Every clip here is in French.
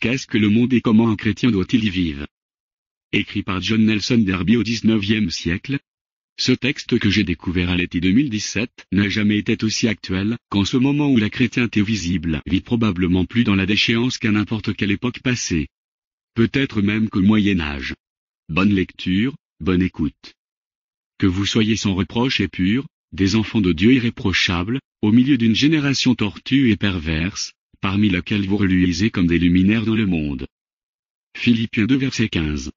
Qu'est-ce que le monde et comment un chrétien doit-il y vivre? Écrit par John Nelson Darby au XIXe siècle. Ce texte que j'ai découvert à l'été 2017 n'a jamais été aussi actuel qu'en ce moment où la chrétienté visible vit probablement plus dans la déchéance qu'à n'importe quelle époque passée. Peut-être même qu'au Moyen-Âge. Bonne lecture, bonne écoute. Que vous soyez sans reproche et purs, des enfants de Dieu irréprochables, au milieu d'une génération tortue et perverse, parmi laquelle vous reluisez comme des luminaires dans le monde. Philippiens 2 verset 15.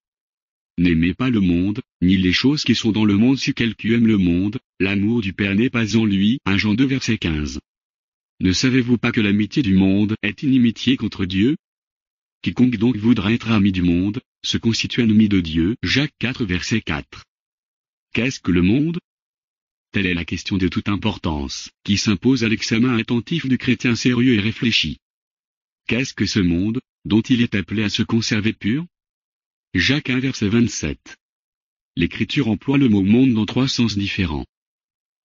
N'aimez pas le monde, ni les choses qui sont dans le monde. Si quelqu'un aime le monde, l'amour du Père n'est pas en lui. 1 Jean 2 verset 15. Ne savez-vous pas que l'amitié du monde est inimitié contre Dieu? Quiconque donc voudra être ami du monde, se constitue ennemi de Dieu. Jacques 4 verset 4. Qu'est-ce que le monde? Telle est la question de toute importance, qui s'impose à l'examen attentif du chrétien sérieux et réfléchi. Qu'est-ce que ce monde, dont il est appelé à se conserver pur? Jacques 1 verset 27. L'Écriture emploie le mot monde dans 3 sens différents.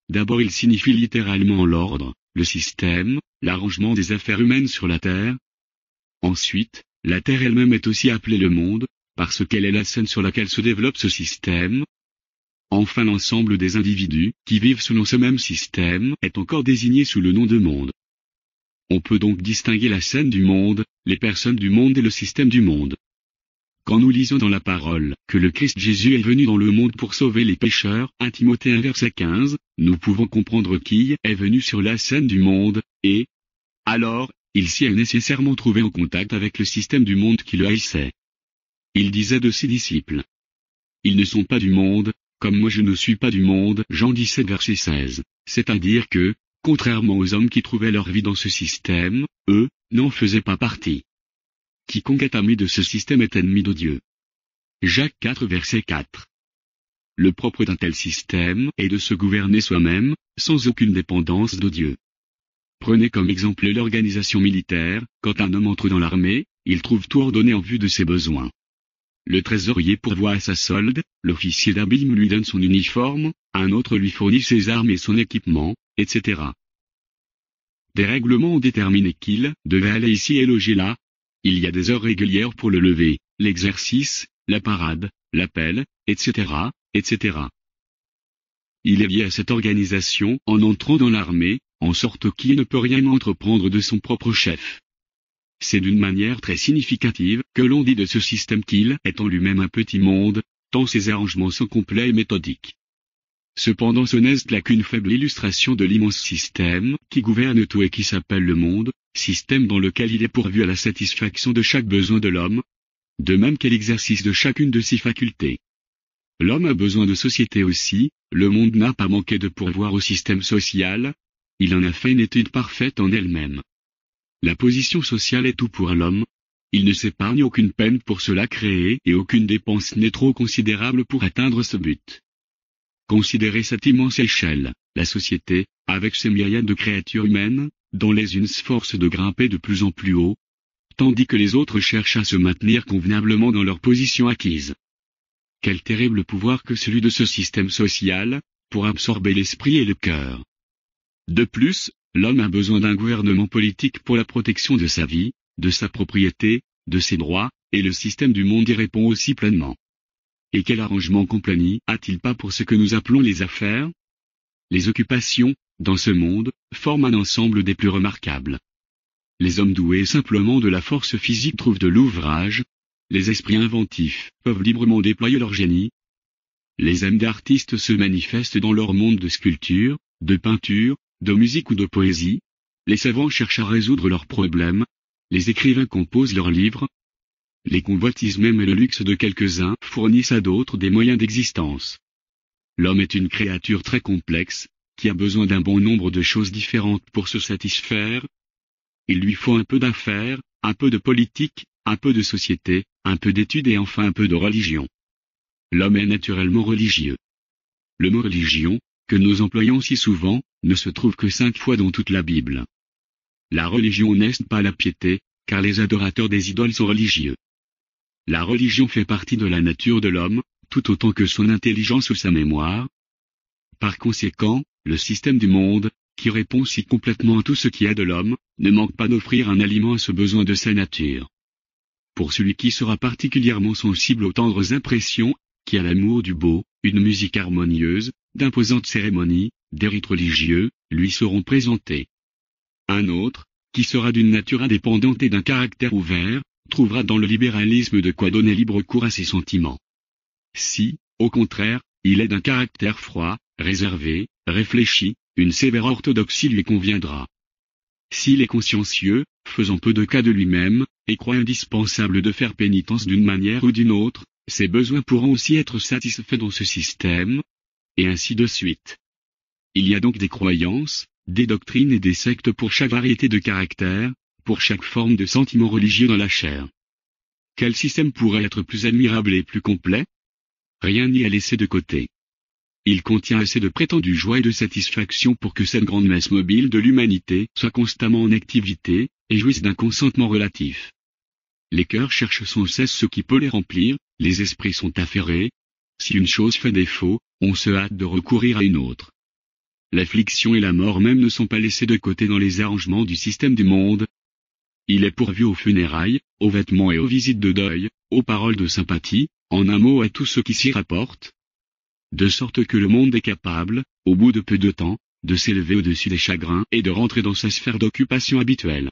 D'abord il signifie littéralement l'ordre, le système, l'arrangement des affaires humaines sur la terre. Ensuite, la terre elle-même est aussi appelée le monde, parce qu'elle est la scène sur laquelle se développe ce système. Enfin l'ensemble des individus, qui vivent selon ce même système, est encore désigné sous le nom de monde. On peut donc distinguer la scène du monde, les personnes du monde et le système du monde. Quand nous lisons dans la parole que le Christ Jésus est venu dans le monde pour sauver les pécheurs, 1 Timothée 1 verset 15, nous pouvons comprendre qui est venu sur la scène du monde, et alors, il s'y est nécessairement trouvé en contact avec le système du monde qui le haïssait. Il disait de ses disciples: ils ne sont pas du monde, comme moi je ne suis pas du monde. Jean 17 verset 16, c'est-à-dire que, contrairement aux hommes qui trouvaient leur vie dans ce système, eux, n'en faisaient pas partie. Quiconque est ami de ce système est ennemi de Dieu. Jacques 4 verset 4. Le propre d'un tel système est de se gouverner soi-même, sans aucune dépendance de Dieu. Prenez comme exemple l'organisation militaire. Quand un homme entre dans l'armée, il trouve tout ordonné en vue de ses besoins. Le trésorier pourvoit à sa solde, l'officier d'abîme lui donne son uniforme, un autre lui fournit ses armes et son équipement, etc. Des règlements ont déterminé qu'il devait aller ici et loger là. Il y a des heures régulières pour le lever, l'exercice, la parade, l'appel, etc., etc. Il est lié à cette organisation en entrant dans l'armée, en sorte qu'il ne peut rien entreprendre de son propre chef. C'est d'une manière très significative que l'on dit de ce système qu'il est en lui-même un petit monde, tant ses arrangements sont complets et méthodiques. Cependant ce n'est là qu'une faible illustration de l'immense système qui gouverne tout et qui s'appelle le monde, système dans lequel il est pourvu à la satisfaction de chaque besoin de l'homme, de même qu'à l'exercice de chacune de ses facultés. L'homme a besoin de société aussi, le monde n'a pas manqué de pourvoir au système social, il en a fait une étude parfaite en elle-même. La position sociale est tout pour l'homme, il ne s'épargne aucune peine pour cela créer et aucune dépense n'est trop considérable pour atteindre ce but. Considérez cette immense échelle, la société, avec ses myriades de créatures humaines, dont les unes s'efforcent de grimper de plus en plus haut, tandis que les autres cherchent à se maintenir convenablement dans leur position acquise. Quel terrible pouvoir que celui de ce système social, pour absorber l'esprit et le cœur. De plus, l'homme a besoin d'un gouvernement politique pour la protection de sa vie, de sa propriété, de ses droits, et le système du monde y répond aussi pleinement. Et quel arrangement compagnie a-t-il pas pour ce que nous appelons les affaires? Les occupations, dans ce monde, forment un ensemble des plus remarquables. Les hommes doués simplement de la force physique trouvent de l'ouvrage, les esprits inventifs peuvent librement déployer leur génie. Les âmes d'artistes se manifestent dans leur monde de sculpture, de peinture, de musique ou de poésie, les savants cherchent à résoudre leurs problèmes, les écrivains composent leurs livres, les convoitises même et le luxe de quelques-uns fournissent à d'autres des moyens d'existence. L'homme est une créature très complexe, qui a besoin d'un bon nombre de choses différentes pour se satisfaire. Il lui faut un peu d'affaires, un peu de politique, un peu de société, un peu d'études et enfin un peu de religion. L'homme est naturellement religieux. Le mot religion, que nous employons si souvent, ne se trouve que 5 fois dans toute la Bible. La religion n'est pas la piété, car les adorateurs des idoles sont religieux. La religion fait partie de la nature de l'homme, tout autant que son intelligence ou sa mémoire. Par conséquent, le système du monde, qui répond si complètement à tout ce qui est de l'homme, ne manque pas d'offrir un aliment à ce besoin de sa nature. pour celui qui sera particulièrement sensible aux tendres impressions, qui a l'amour du beau, une musique harmonieuse, d'imposantes cérémonies, des rites religieux, lui seront présentés. Un autre, qui sera d'une nature indépendante et d'un caractère ouvert, trouvera dans le libéralisme de quoi donner libre cours à ses sentiments. Si, au contraire, il est d'un caractère froid, réservé, réfléchi, une sévère orthodoxie lui conviendra. S'il est consciencieux, faisant peu de cas de lui-même, et croit indispensable de faire pénitence d'une manière ou d'une autre, ses besoins pourront aussi être satisfaits dans ce système, et ainsi de suite. Il y a donc des croyances, des doctrines et des sectes pour chaque variété de caractère, pour chaque forme de sentiment religieux dans la chair. Quel système pourrait être plus admirable et plus complet? Rien n'y a laissé de côté. Il contient assez de prétendues joies et de satisfaction pour que cette grande messe mobile de l'humanité soit constamment en activité, et jouisse d'un consentement relatif. Les cœurs cherchent sans cesse ce qui peut les remplir, les esprits sont affairés. Si une chose fait défaut, on se hâte de recourir à une autre. L'affliction et la mort même ne sont pas laissées de côté dans les arrangements du système du monde. Il est pourvu aux funérailles, aux vêtements et aux visites de deuil, aux paroles de sympathie, en un mot à tout ce qui s'y rapporte. De sorte que le monde est capable, au bout de peu de temps, de s'élever au-dessus des chagrins et de rentrer dans sa sphère d'occupation habituelle.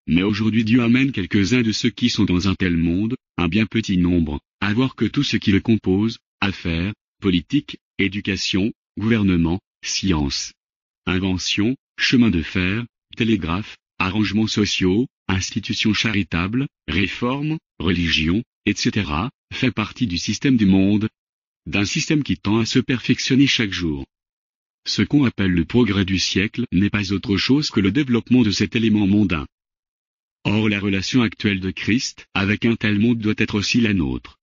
Mais aujourd'hui Dieu amène quelques-uns de ceux qui sont dans un tel monde, un bien petit nombre, à voir que tout ce qui le compose, affaires, politique, éducation, gouvernement, science, invention, chemin de fer, télégraphe, arrangements sociaux, institutions charitables, réformes, religion, etc., fait partie du système du monde, d'un système qui tend à se perfectionner chaque jour. Ce qu'on appelle le progrès du siècle n'est pas autre chose que le développement de cet élément mondain. Or la relation actuelle de Christ avec un tel monde doit être aussi la nôtre.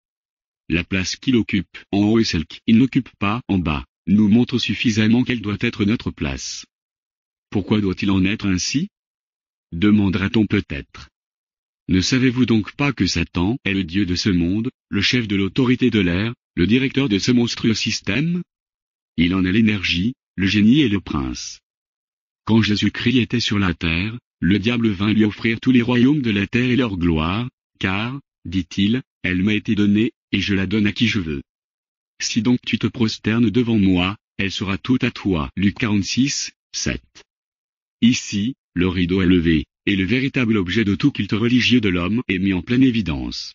La place qu'il occupe en haut et celle qu'il n'occupe pas en bas, nous montre suffisamment quelle doit être notre place. Pourquoi doit-il en être ainsi? Demandera-t-on peut-être. Ne savez-vous donc pas que Satan est le Dieu de ce monde, le chef de l'autorité de l'air, le directeur de ce monstrueux système? Il en est l'énergie, le génie et le prince. Quand Jésus-Christ était sur la terre, le diable vint lui offrir tous les royaumes de la terre et leur gloire, car, dit-il, elle m'a été donnée, et je la donne à qui je veux. Si donc tu te prosternes devant moi, elle sera toute à toi. Luc 46, 7. Ici, le rideau est levé, et le véritable objet de tout culte religieux de l'homme est mis en pleine évidence.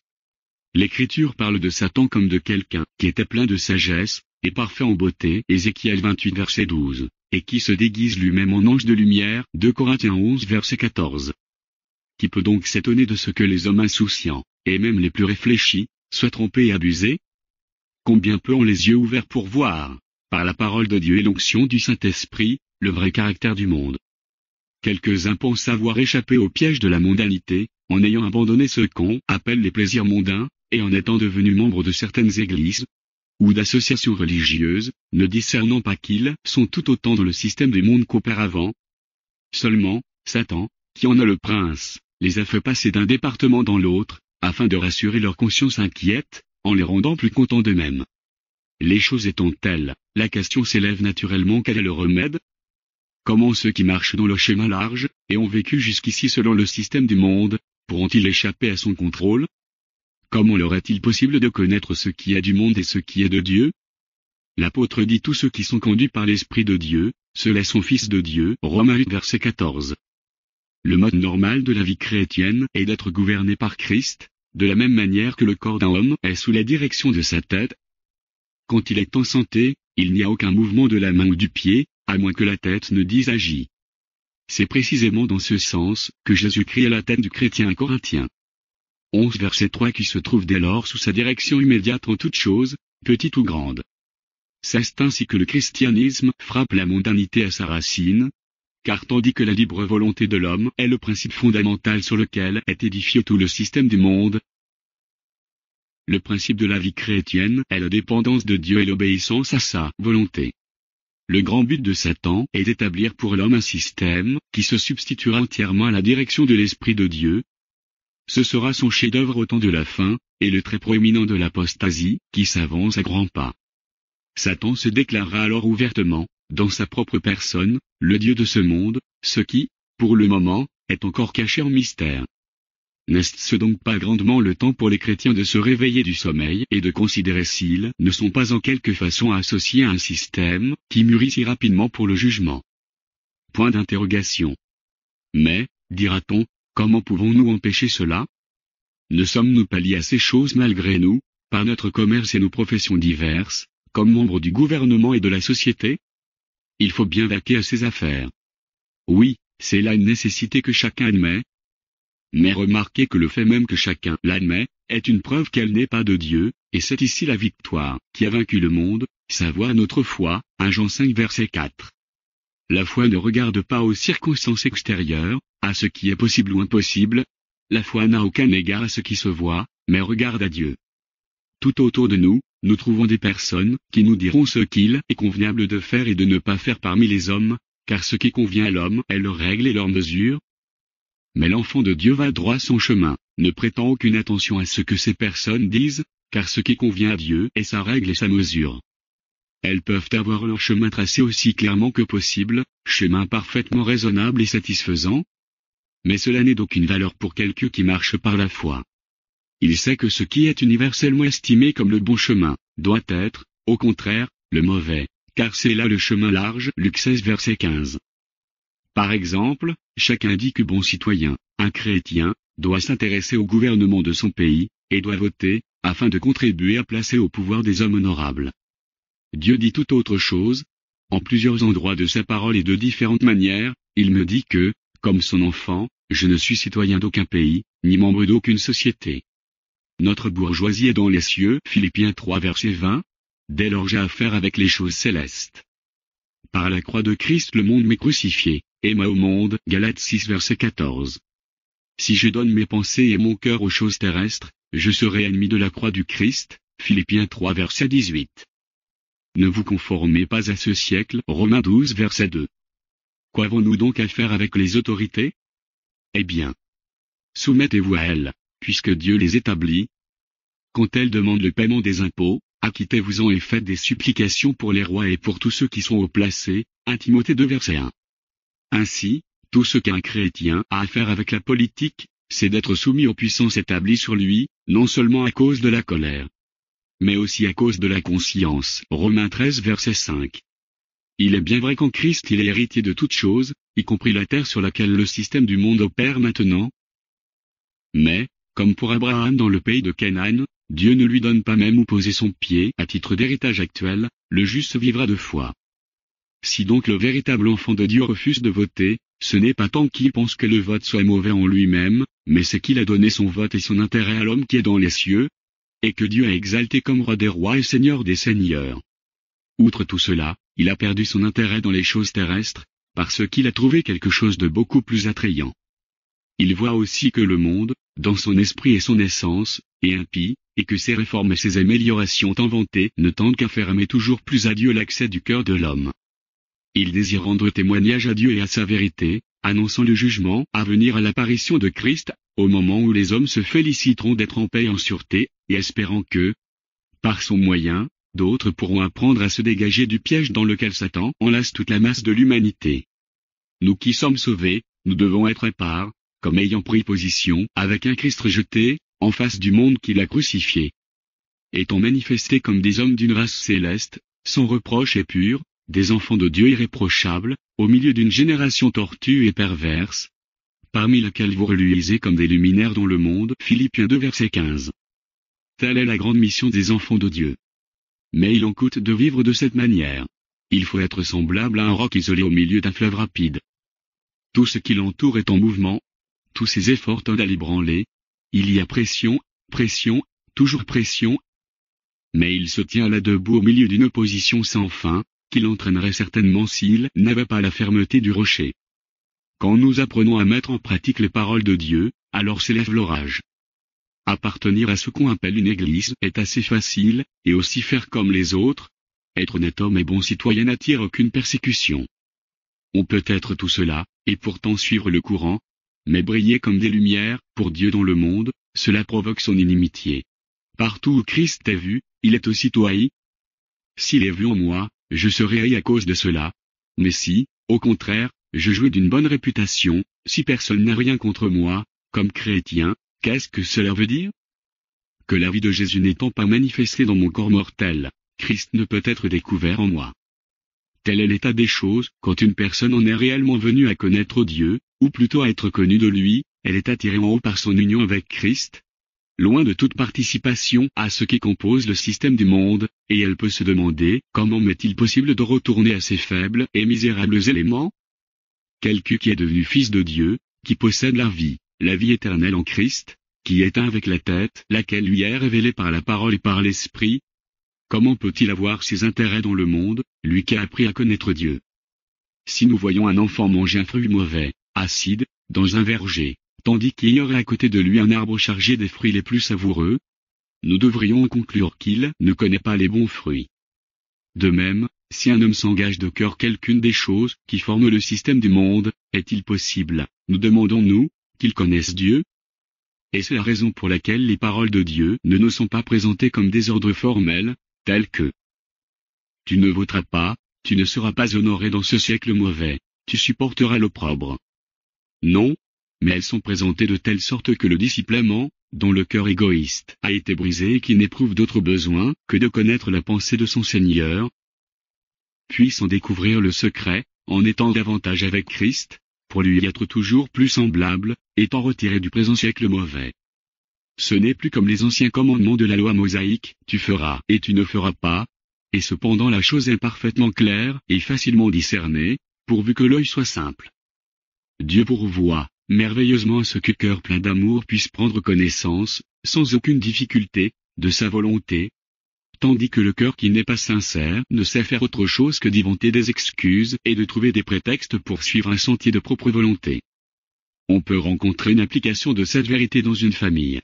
L'Écriture parle de Satan comme de quelqu'un qui était plein de sagesse, et parfait en beauté, Ézéchiel 28 verset 12, et qui se déguise lui-même en ange de lumière, 2 Corinthiens 11 verset 14. Qui peut donc s'étonner de ce que les hommes insouciants, et même les plus réfléchis, soient trompés et abusés? Combien peu ont les yeux ouverts pour voir, par la parole de Dieu et l'onction du Saint-Esprit, le vrai caractère du monde. Quelques-uns pensent avoir échappé au piège de la mondanité, en ayant abandonné ce qu'on appelle les plaisirs mondains, et en étant devenus membres de certaines églises, ou d'associations religieuses, ne discernant pas qu'ils sont tout autant dans le système du monde qu'auparavant. Seulement, Satan, qui en a le prince, les a fait passer d'un département dans l'autre, afin de rassurer leur conscience inquiète, en les rendant plus contents d'eux-mêmes. Les choses étant telles, la question s'élève naturellement: quel est le remède? Comment ceux qui marchent dans le schéma large, et ont vécu jusqu'ici selon le système du monde, pourront-ils échapper à son contrôle? Comment leur est-il possible de connaître ce qui est du monde et ce qui est de Dieu? L'apôtre dit: tous ceux qui sont conduits par l'Esprit de Dieu, ceux-là sont fils de Dieu. Romains 8 verset 14. Le mode normal de la vie chrétienne est d'être gouverné par Christ, de la même manière que le corps d'un homme est sous la direction de sa tête. Quand il est en santé, il n'y a aucun mouvement de la main ou du pied, à moins que la tête ne dise agis. C'est précisément dans ce sens que Jésus-Christ est la tête du chrétien corinthien. 11 verset 3 qui se trouve dès lors sous sa direction immédiate en toutes choses, petites ou grandes. C'est ainsi que le christianisme frappe la mondanité à sa racine, car tandis que la libre volonté de l'homme est le principe fondamental sur lequel est édifié tout le système du monde, le principe de la vie chrétienne est la dépendance de Dieu et l'obéissance à sa volonté. Le grand but de Satan est d'établir pour l'homme un système qui se substituera entièrement à la direction de l'Esprit de Dieu. Ce sera son chef-d'œuvre au temps de la fin, et le trait proéminent de l'apostasie, qui s'avance à grands pas. Satan se déclarera alors ouvertement, dans sa propre personne, le Dieu de ce monde, ce qui, pour le moment, est encore caché en mystère. N'est-ce donc pas grandement le temps pour les chrétiens de se réveiller du sommeil et de considérer s'ils ne sont pas en quelque façon associés à un système qui mûrit si rapidement pour le jugement? Point d'interrogation. Mais, dira-t-on, comment pouvons-nous empêcher cela? Ne sommes-nous pas liés à ces choses malgré nous, par notre commerce et nos professions diverses, comme membres du gouvernement et de la société? Il faut bien vaquer à ces affaires. Oui, c'est là une nécessité que chacun admet. Mais remarquez que le fait même que chacun l'admet, est une preuve qu'elle n'est pas de Dieu, et c'est ici la victoire qui a vaincu le monde, savoir notre foi, 1 Jean 5 verset 4. La foi ne regarde pas aux circonstances extérieures, à ce qui est possible ou impossible. La foi n'a aucun égard à ce qui se voit, mais regarde à Dieu. Tout autour de nous, nous trouvons des personnes qui nous diront ce qu'il est convenable de faire et de ne pas faire parmi les hommes, car ce qui convient à l'homme est leur règle et leur mesure. Mais l'enfant de Dieu va droit son chemin, ne prêtant aucune attention à ce que ces personnes disent, car ce qui convient à Dieu est sa règle et sa mesure. Elles peuvent avoir leur chemin tracé aussi clairement que possible, chemin parfaitement raisonnable et satisfaisant. Mais cela n'est d'aucune valeur pour quelqu'un qui marche par la foi. Il sait que ce qui est universellement estimé comme le bon chemin, doit être, au contraire, le mauvais, car c'est là le chemin large. Luc 16 verset 15. Par exemple, chaque indique bon citoyen, un chrétien, doit s'intéresser au gouvernement de son pays, et doit voter, afin de contribuer à placer au pouvoir des hommes honorables. Dieu dit tout autre chose. En plusieurs endroits de sa parole et de différentes manières, il me dit que, comme son enfant, je ne suis citoyen d'aucun pays, ni membre d'aucune société. Notre bourgeoisie est dans les cieux. Philippiens 3 verset 20. Dès lors j'ai affaire avec les choses célestes. Par la croix de Christ le monde m'est crucifié, et moi au monde. Galates 6 verset 14. Si je donne mes pensées et mon cœur aux choses terrestres, je serai ennemi de la croix du Christ. Philippiens 3 verset 18. Ne vous conformez pas à ce siècle. Romains 12 verset 2. Qu'avons-nous donc à faire avec les autorités? Eh bien, soumettez-vous à elles, puisque Dieu les établit. Quand elles demandent le paiement des impôts, acquittez-vous-en et faites des supplications pour les rois et pour tous ceux qui sont haut placés. 1 Timothée 2 verset 1. Ainsi, tout ce qu'un chrétien a à faire avec la politique, c'est d'être soumis aux puissances établies sur lui, non seulement à cause de la colère, mais aussi à cause de la conscience. Romains 13 verset 5. Il est bien vrai qu'en Christ il est héritier de toutes choses, y compris la terre sur laquelle le système du monde opère maintenant. Mais, comme pour Abraham dans le pays de Canaan, Dieu ne lui donne pas même où poser son pied à titre d'héritage actuel, le juste vivra de foi. Si donc le véritable enfant de Dieu refuse de voter, ce n'est pas tant qu'il pense que le vote soit mauvais en lui-même, mais c'est qu'il a donné son vote et son intérêt à l'homme qui est dans les cieux, et que Dieu a exalté comme roi des rois et seigneur des seigneurs. Outre tout cela, il a perdu son intérêt dans les choses terrestres, parce qu'il a trouvé quelque chose de beaucoup plus attrayant. Il voit aussi que le monde, dans son esprit et son essence, est impie, et que ses réformes et ses améliorations tant vantées ne tendent qu'à fermer toujours plus à Dieu l'accès du cœur de l'homme. Il désire rendre témoignage à Dieu et à sa vérité, annonçant le jugement à venir à l'apparition de Christ, au moment où les hommes se féliciteront d'être en paix et en sûreté, et espérant que, par son moyen, d'autres pourront apprendre à se dégager du piège dans lequel Satan enlace toute la masse de l'humanité. Nous qui sommes sauvés, nous devons être épars, comme ayant pris position avec un Christ rejeté, en face du monde qui l'a crucifié. Étant manifestés comme des hommes d'une race céleste, sans reproche et purs, des enfants de Dieu irréprochables, au milieu d'une génération tortue et perverse, parmi laquelle vous reluisez comme des luminaires dans le monde. Philippiens 2 verset 15. Telle est la grande mission des enfants de Dieu. Mais il en coûte de vivre de cette manière. Il faut être semblable à un roc isolé au milieu d'un fleuve rapide. Tout ce qui l'entoure est en mouvement. Tous ses efforts tendent à l'ébranler. Il y a pression, pression, toujours pression. Mais il se tient là debout au milieu d'une opposition sans fin, qui l'entraînerait certainement s'il n'avait pas la fermeté du rocher. Quand nous apprenons à mettre en pratique les paroles de Dieu, alors s'élève l'orage. Appartenir à ce qu'on appelle une église est assez facile, et aussi faire comme les autres. Être honnête homme et bon citoyen n'attire aucune persécution. On peut être tout cela, et pourtant suivre le courant, mais briller comme des lumières, pour Dieu dans le monde, cela provoque son inimitié. Partout où Christ est vu, il est aussitôt haï. S'il est vu en moi, je serai haï à cause de cela. Mais si, au contraire, je jouis d'une bonne réputation, si personne n'a rien contre moi, comme chrétien, Qu'est-ce que cela veut dire? Que la vie de Jésus n'étant pas manifestée dans mon corps mortel, Christ ne peut être découvert en moi. Tel est l'état des choses, quand une personne en est réellement venue à connaître Dieu, ou plutôt à être connue de lui, elle est attirée en haut par son union avec Christ, loin de toute participation à ce qui compose le système du monde, et elle peut se demander, comment m'est-il possible de retourner à ces faibles et misérables éléments? Quelqu'un qui est devenu fils de Dieu, qui possède la vie éternelle en Christ, qui est un avec la tête, laquelle lui est révélée par la parole et par l'esprit. Comment peut-il avoir ses intérêts dans le monde, lui qui a appris à connaître Dieu? Si nous voyons un enfant manger un fruit mauvais, acide, dans un verger, tandis qu'il y aurait à côté de lui un arbre chargé des fruits les plus savoureux, nous devrions en conclure qu'il ne connaît pas les bons fruits. De même, si un homme s'engage de cœur quelqu'une des choses qui forment le système du monde, est-il possible, nous demandons-nous, qu'il connaisse Dieu? Et c'est la raison pour laquelle les paroles de Dieu ne nous sont pas présentées comme des ordres formels, tels que « Tu ne voteras pas, tu ne seras pas honoré dans ce siècle mauvais, tu supporteras l'opprobre. » Non, mais elles sont présentées de telle sorte que le disciple aimant, dont le cœur égoïste a été brisé et qui n'éprouve d'autre besoin que de connaître la pensée de son Seigneur, puisse en découvrir le secret, en étant davantage avec Christ, pour lui être toujours plus semblable, étant retiré du présent siècle mauvais. Ce n'est plus comme les anciens commandements de la loi mosaïque, tu feras et tu ne feras pas, et cependant la chose est parfaitement claire et facilement discernée, pourvu que l'œil soit simple. Dieu pourvoit merveilleusement à ce que cœur plein d'amour puisse prendre connaissance, sans aucune difficulté, de sa volonté, tandis que le cœur qui n'est pas sincère ne sait faire autre chose que d'inventer des excuses et de trouver des prétextes pour suivre un sentier de propre volonté. On peut rencontrer une application de cette vérité dans une famille.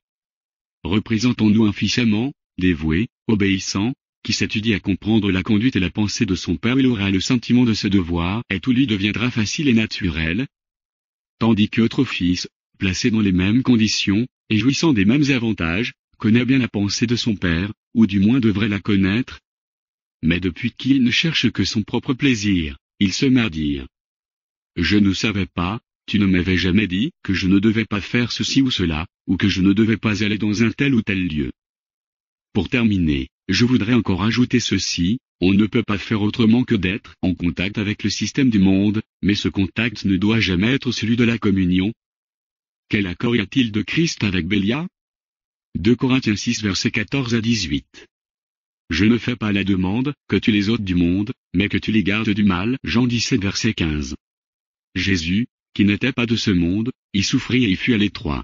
Représentons-nous un fils aimant, dévoué, obéissant, qui s'étudie à comprendre la conduite et la pensée de son père, il aura le sentiment de ce devoir, et tout lui deviendra facile et naturel, tandis qu'autre fils, placé dans les mêmes conditions, et jouissant des mêmes avantages, connaît bien la pensée de son père, ou du moins devrait la connaître. Mais depuis qu'il ne cherche que son propre plaisir, il se met à dire « Je ne savais pas, tu ne m'avais jamais dit que je ne devais pas faire ceci ou cela, ou que je ne devais pas aller dans un tel ou tel lieu. » Pour terminer, je voudrais encore ajouter ceci, on ne peut pas faire autrement que d'être en contact avec le système du monde, mais ce contact ne doit jamais être celui de la communion. Quel accord y a-t-il de Christ avec Bélial? 2 Corinthiens 6 versets 14 à 18. Je ne fais pas la demande, que tu les ôtes du monde, mais que tu les gardes du mal. Jean 17 verset 15. Jésus, qui n'était pas de ce monde, y souffrit et y fut à l'étroit.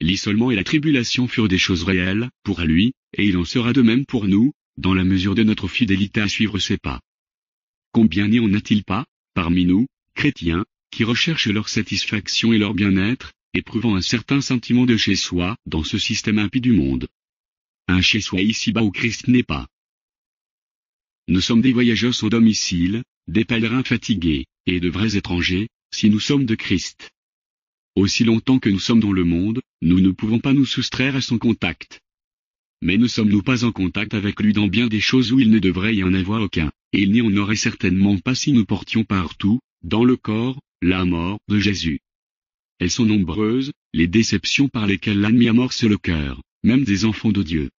L'isolement et la tribulation furent des choses réelles, pour lui, et il en sera de même pour nous, dans la mesure de notre fidélité à suivre ses pas. Combien n'y en a-t-il pas, parmi nous, chrétiens, qui recherchent leur satisfaction et leur bien-être, éprouvant un certain sentiment de chez-soi, dans ce système impie du monde. Un chez-soi ici-bas où Christ n'est pas. Nous sommes des voyageurs sans domicile, des pèlerins fatigués, et de vrais étrangers, si nous sommes de Christ. Aussi longtemps que nous sommes dans le monde, nous ne pouvons pas nous soustraire à son contact. Mais ne sommes-nous pas en contact avec lui dans bien des choses où il ne devrait y en avoir aucun, et il n'y en aurait certainement pas si nous portions partout, dans le corps, la mort de Jésus. Elles sont nombreuses, les déceptions par lesquelles l'ennemi amorce le cœur, même des enfants de Dieu.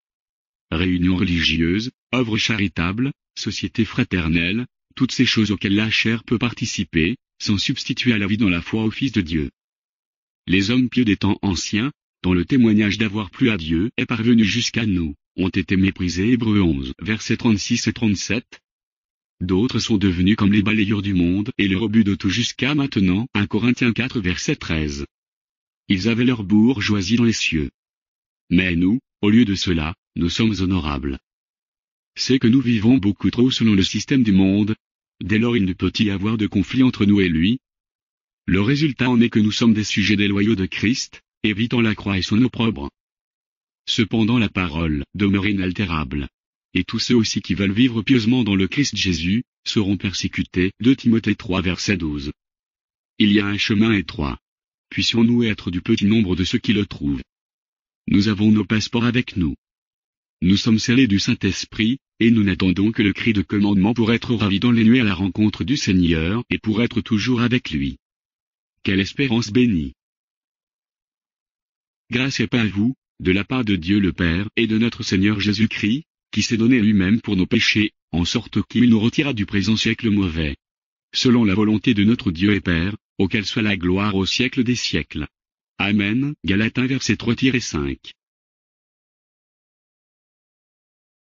Réunions religieuses, œuvres charitables, sociétés fraternelles, toutes ces choses auxquelles la chair peut participer, sont substituées à la vie dans la foi au Fils de Dieu. Les hommes pieux des temps anciens, dont le témoignage d'avoir plu à Dieu est parvenu jusqu'à nous, ont été méprisés. Hébreux 11, versets 36 et 37. D'autres sont devenus comme les balayeurs du monde et le rebut de tout jusqu'à maintenant. 1 Corinthiens 4 verset 13. Ils avaient leur bourgeoisie dans les cieux. Mais nous, au lieu de cela, nous sommes honorables. C'est que nous vivons beaucoup trop selon le système du monde. Dès lors il ne peut y avoir de conflit entre nous et lui. Le résultat en est que nous sommes des sujets déloyaux de Christ, évitant la croix et son opprobre. Cependant la parole demeure inaltérable. Et tous ceux aussi qui veulent vivre pieusement dans le Christ Jésus, seront persécutés. 2 Timothée 3 verset 12. Il y a un chemin étroit. Puissions-nous être du petit nombre de ceux qui le trouvent. Nous avons nos passeports avec nous. Nous sommes scellés du Saint-Esprit, et nous n'attendons que le cri de commandement pour être ravis dans les nuées à la rencontre du Seigneur et pour être toujours avec lui. Quelle espérance bénie! grâce et paix à vous, de la part de Dieu le Père et de notre Seigneur Jésus-Christ, qui s'est donné lui-même pour nos péchés, en sorte qu'il nous retira du présent siècle mauvais. Selon la volonté de notre Dieu et Père, auquel soit la gloire au siècle des siècles. Amen. Galates 1 verset 3-5.